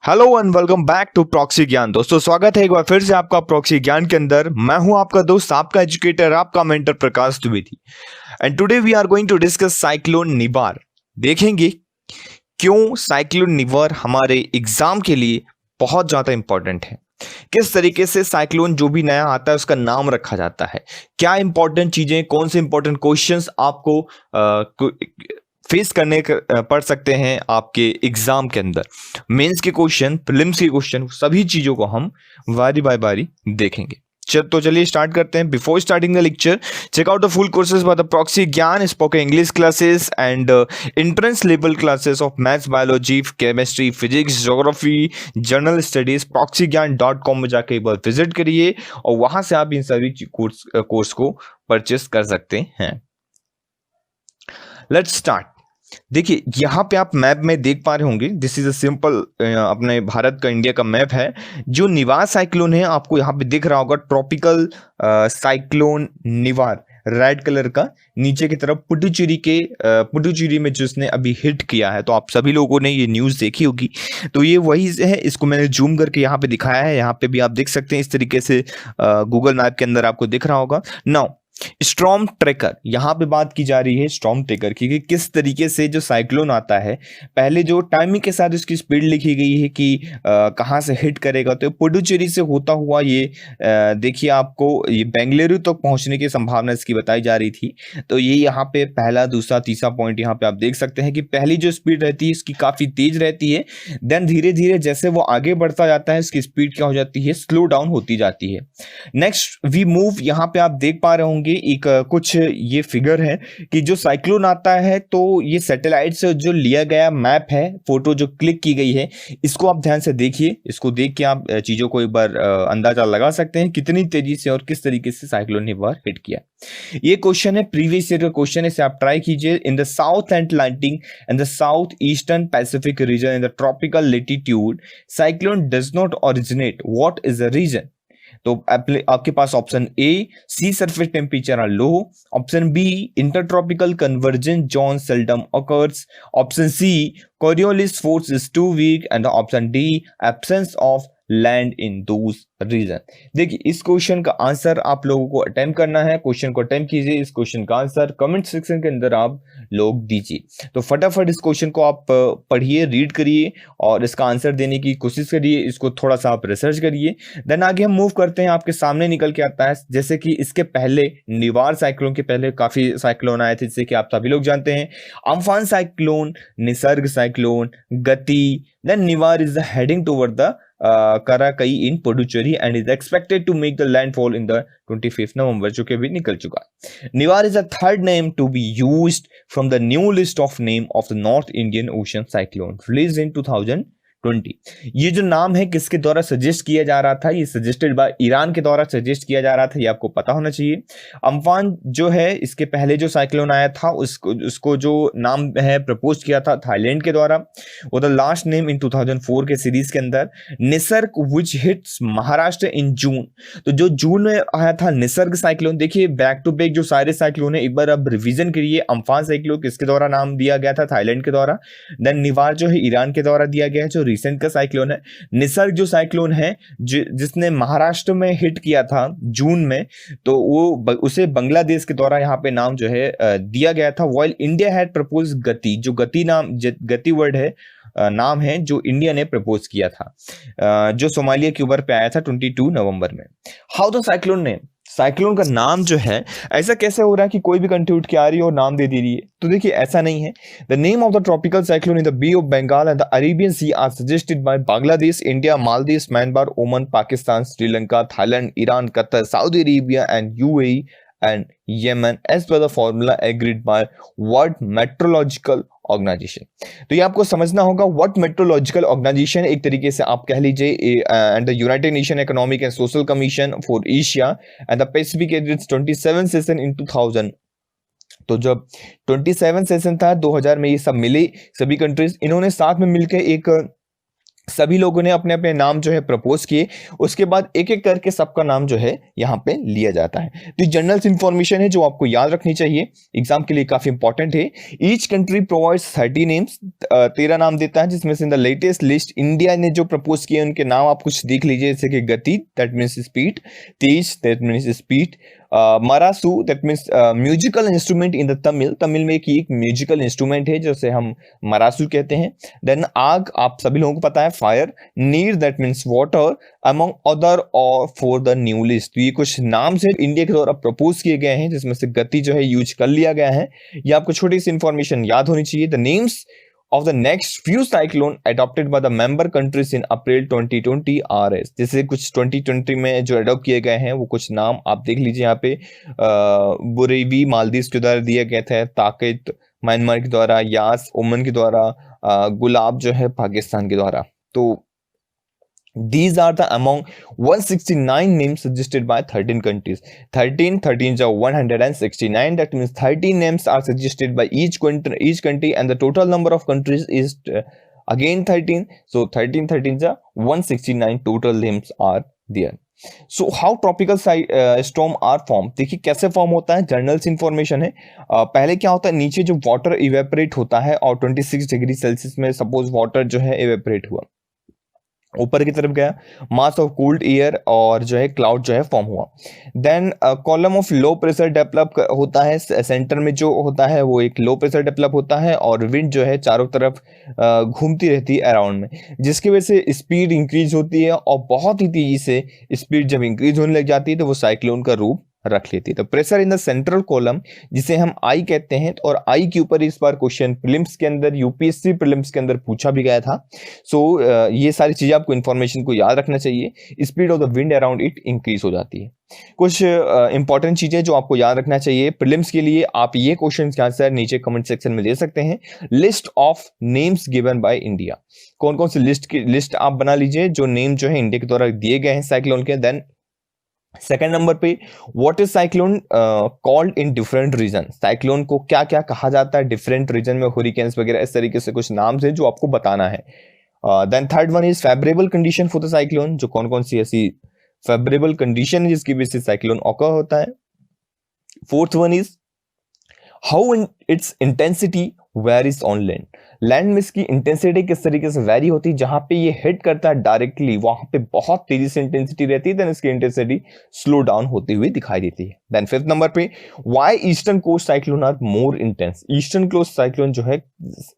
Hello and welcome back to proxy Gyan. दोस्तों स्वागत है एक बार फिर से आपका प्रॉक्सी ज्ञान के अंदर। मैं हूं आपका दोस्त, आपका एजुकेटर, आपका mentor Prakash Dwivedi. And today we are going to discuss cyclone Nivar. देखेंगे क्यों साइक्लोन निवार हमारे एग्जाम के लिए बहुत ज्यादा इंपॉर्टेंट है, किस तरीके से साइक्लोन जो भी नया आता है उसका नाम रखा जाता है, क्या इंपॉर्टेंट चीजें, कौन से इंपॉर्टेंट क्वेश्चंस आपको फेस करने पड़ सकते हैं आपके एग्जाम के अंदर। मेंस के क्वेश्चन, प्रीलिम्स के क्वेश्चन, सभी चीजों को हम बारी बाय बारी देखेंगे। तो चलिए स्टार्ट करते हैं। Before starting the lecture, check out the full courses by the proxy Gyan, spoken English classes and entrance level classes of maths, biology, chemistry, physics, geography, general studies. proxygyan.com में जाके एक बार विजिट करिए और वहां से आप इन सभी कोर्स को परचेस कर सकते हैं। Let's start. देखिए यहाँ पे आप मैप में देख पा रहे होंगे, दिस इज अ सिंपल अपने भारत का, इंडिया का मैप है। जो निवार साइक्लोन है आपको यहाँ पे दिख रहा होगा, ट्रॉपिकल साइक्लोन निवार, रेड कलर का, नीचे की तरफ पुडुचेरी में जिसने अभी हिट किया है। तो आप सभी लोगों ने ये न्यूज़ देखी होगी। तो ये वही है, इसको मैंने जूम करके यहाँ पे दिखाया है। यहाँ पे भी आप देख सकते हैं इस तरीके से, गूगल मैप के अंदर आपको दिख रहा होगा। नाउ स्टॉर्म ट्रेकर, यहां पे बात की जा रही है स्टॉर्म ट्रेकर की, कि किस तरीके से जो साइक्लोन आता है, पहले जो टाइमिंग के साथ उसकी स्पीड लिखी गई है कि कहां से हिट करेगा। तो पुडुचेरी से होता हुआ ये देखिए आपको ये बेंगलुरु तक पहुंचने की संभावना इसकी बताई जा रही थी। तो ये यहाँ पे पहला, दूसरा, तीसरा पॉइंट यहाँ पे आप देख सकते हैं कि पहली जो स्पीड रहती है इसकी काफी तेज रहती है, देन धीरे धीरे जैसे वो आगे बढ़ता जाता है इसकी स्पीड क्या हो जाती है, स्लो डाउन होती जाती है। नेक्स्ट वी मूव, यहाँ पे आप देख पा रहे होंगे एक कुछ ये फिगर है कि जो साइक्लोन आता है तो ये सैटेलाइट से जो लिया गया मैप है, फोटो जो क्लिक की गई है, इसको आप ध्यान से देखिए। इसको देख के आप चीजों को एक बार अंदाजा लगा सकते हैं कितनी तेजी से और किस तरीके से साइक्लोन ने बार हिट किया। ये क्वेश्चन है, प्रीवियस ईयर का क्वेश्चन है, इसे आप ट्राई कीजिए। In the south Atlantic and the south eastern Pacific region in the tropical latitude cyclone does not originate, what is the reason? तो आपके पास option A, sea surface temperature are low, option B intertropical convergence zone seldom occurs, option C Coriolis force is too weak, and option D absence of land in those region. देखिए इस question का answer आप लोगों को attempt करना है। Question को attempt कीजिए, इस क्वेश्चन का आंसर कमेंट सेक्शन के अंदर आप लोग दीजिए। तो फटाफट इस क्वेश्चन को आप पढ़िए, रीड करिए और इसका आंसर देने की कोशिश करिए, इसको थोड़ा सा आप रिसर्च करिए। देन आगे हम मूव करते हैं। आपके सामने निकल के आता है, जैसे कि इसके पहले निवार साइक्लोन के पहले काफी साइक्लोन आए थे, जैसे कि आप सभी लोग जानते हैं, Amphan cyclone, Nisarga cyclone, Gati. Then Nivar is heading toward the Karakai in Puducherry and is expected to make the landfall in the 25th November, जो कि अभी निकल चुका है। निवार is a third name to be used from the new list of name of the North Indian Ocean cyclone released in 2020। ये जो नाम है किसके द्वारा सजेस्ट किया जा रहा था? ये सजेस्टेड बाय ईरान के द्वारा सजेस्ट किया जा रहा था, ये आपको पता होना चाहिए। अम्फान जो है, इसके पहले जो साइक्लोन आया था उसको जो नाम है प्रपोज किया था थाईलैंड के द्वारा, वो द लास्ट नेम इन 2004 के सीरीज के अंदर। निसर्ग विच हिट्स महाराष्ट्र इन जून, तो जो जून में आया था निसर्ग साइक्लोन। देखिए बैक टू बैक जो सारे साइक्लोन है, एक बार अब रिवीजन करिए। अम्फान साइक्लोन किसके द्वारा नाम दिया गया था? थाईलैंड के द्वारा। देन निवार जो है ईरान के द्वारा दिया गया है, जो रिसेंट का साइक्लोन है। निसर्ग जो साइक्लोन है जिसने महाराष्ट्र में हिट किया था जून में, तो वो उसे बांग्लादेश के द्वारा यहाँ पे नाम जो है दिया गया था। व्हाइल इंडिया हैड प्रपोज गति, जो गति वर्ड है, नाम है जो इंडिया ने प्रपोज किया था, जो सोमालिया के ऊपर पे आया था 22 नवंबर में। हाउ द साइक्लोन ने, साइक्लोन का नाम जो है, ऐसा कैसे हो रहा है कि कोई भी कंट्री उठ के आ रही है और नाम दे रही है? तो देखिए ऐसा नहीं है। The name of the tropical cyclone in the Bay of Bengal and the Arabian Sea are suggested by Bangladesh, India, Maldives, Myanmar, Oman, Pakistan, Sri Lanka, Thailand, Iran, Qatar, Saudi Arabia and UAE and Yemen as per the formula agreed by World Meteorological Organization। तो ये आपको समझना होगा, world meteorological organisation एक तरीके से आप कह लीजिए, and the United nation economic and social commission for Asia and the Pacific it's 27 session in 2000। तो जब 27 सेशन था 2000 में, ये सब मिले सभी कंट्रीज, इन्होंने साथ में मिलकर एक सभी लोगों ने अपने अपने नाम जो है प्रपोज किए, उसके बाद एक एक करके सबका नाम जो है यहाँ पे लिया जाता है। तो जनरल इंफॉर्मेशन है जो आपको याद रखनी चाहिए, एग्जाम के लिए काफी इंपॉर्टेंट है। ईच कंट्री प्रोवाइड्स 30 नेम्स, 13 नाम देता है, जिसमें से in the latest list India ने जो प्रपोज किए उनके नाम आप कुछ देख लीजिए, जैसे कि गति दैट मीन्स स्पीड, तेज दैट मीन्स स्पीड, मरासू that means musical instrument in the Tamil, Tamil में एक म्यूजिकल इंस्ट्रूमेंट है जिसे हम मरासू कहते हैं। देन आग, आप सभी लोगों को पता है, फायर। नीर that means water, among other और फॉर द न्यू लिस्ट। तो ये कुछ नाम से इंडिया के द्वारा प्रपोज किए गए हैं, जिसमें से गति जो है यूज कर लिया गया है। ये आपको छोटी सी इंफॉर्मेशन याद होनी चाहिए। The names of the next few cyclone adopted by the member countries in April 2020 are as, जैसे कुछ 2020 में जो अडॉप्ट किए गए हैं वो कुछ नाम आप देख लीजिए यहाँ पे। बुरेवी मालदीव के द्वारा दिए गए थे, ताकित म्यांमार के द्वारा, यास ओमन के द्वारा, गुलाब जो है पाकिस्तान के द्वारा। तो these are the among 169 names suggested by 13 countries. 13 are 169. That means 13 names are suggested by each country, and the total number of countries is again 13. So 13 are 169 total names are there. So how tropical storm are form, देखिए कैसे form होता है, journals information है। पहले क्या होता है, नीचे जो वाटर इवेपोरेट होता है और 26 डिग्री सेल्सियस में सपोज वाटर जो है इवेपोरेट हुआ, ऊपर की तरफ गया, मास ऑफ कूल्ड एयर और जो है क्लाउड जो है फॉर्म हुआ। Then column of low pressure develop होता है, सेंटर में जो होता है वो एक लो प्रेशर डेवलप होता है, और विंड जो है चारों तरफ घूमती रहती है अराउंड में, जिसकी वजह से स्पीड इंक्रीज होती है, और बहुत ही तेजी से स्पीड जब इंक्रीज होने लग जाती है तो वो साइक्लोन का रूप रख लेती है। तो pressure in the central column, जिसे हम आई कहते हैं, और आई के ऊपर इस बार क्वेश्चन प्रीलिम्स के अंदर, यूपीएससी प्रीलिम्स के अंदर पूछा भी गया था। सो ये सारी चीजें आपको इन्फॉर्मेशन को याद रखना चाहिए। Speed of the wind around it increase हो जाती है। कुछ इंपॉर्टेंट चीजें जो आपको याद रखना चाहिए प्रीलिम्स के लिए, आप ये क्वेश्चन के आंसर नीचे कमेंट सेक्शन में दे सकते हैं। List of names given by India, कौन कौन सी लिस्ट आप बना लीजिए जो नेम जो है इंडिया के द्वारा दिए गए हैं साइक्लोन के। देन सेकेंड नंबर पे, what is cyclone called in different region, cyclone को क्या क्या कहा जाता है डिफरेंट रीजन में, हुरिकेन्स वगैरह इस तरीके से कुछ नाम है जो आपको बताना है। Then third one is favourable condition for the cyclone, जो कौन कौन सी ऐसी फेवरेबल कंडीशन है जिसकी वजह से साइक्लोन ऑकर होता है। Fourth one is how it's intensity varies on land, land में इसकी इंटेंसिटी किस तरीके से वेरी होती है, जहां पे ये हिट करता है डायरेक्टली वहां पे बहुत तेजी से इंटेंसिटी रहती है, देन इसकी इंटेंसिटी स्लो डाउन होती हुई दिखाई देती है। देन फिफ्थ नंबर पे, why eastern coast cyclone are more intense, eastern coast cyclone जो है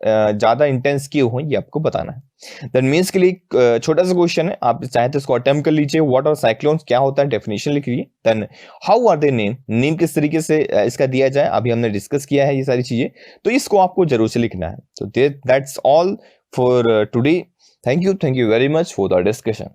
ज्यादा इंटेंस क्यों हो, ये आपको बताना है। देन मीन्स के लिए छोटा सा क्वेश्चन है, आप चाहे तो इसको अटेम्प्ट कर लीजिए। व्हाट आर साइक्लोन्स, क्या होता है, डेफिनेशन लिख लीजिए। Then how are they name, name किस तरीके से इसका दिया जाए, अभी हमने डिस्कस किया है ये सारी चीजें, तो इसको आपको जरूर से लिखना है। तो that's all for today. Thank you very much for the discussion.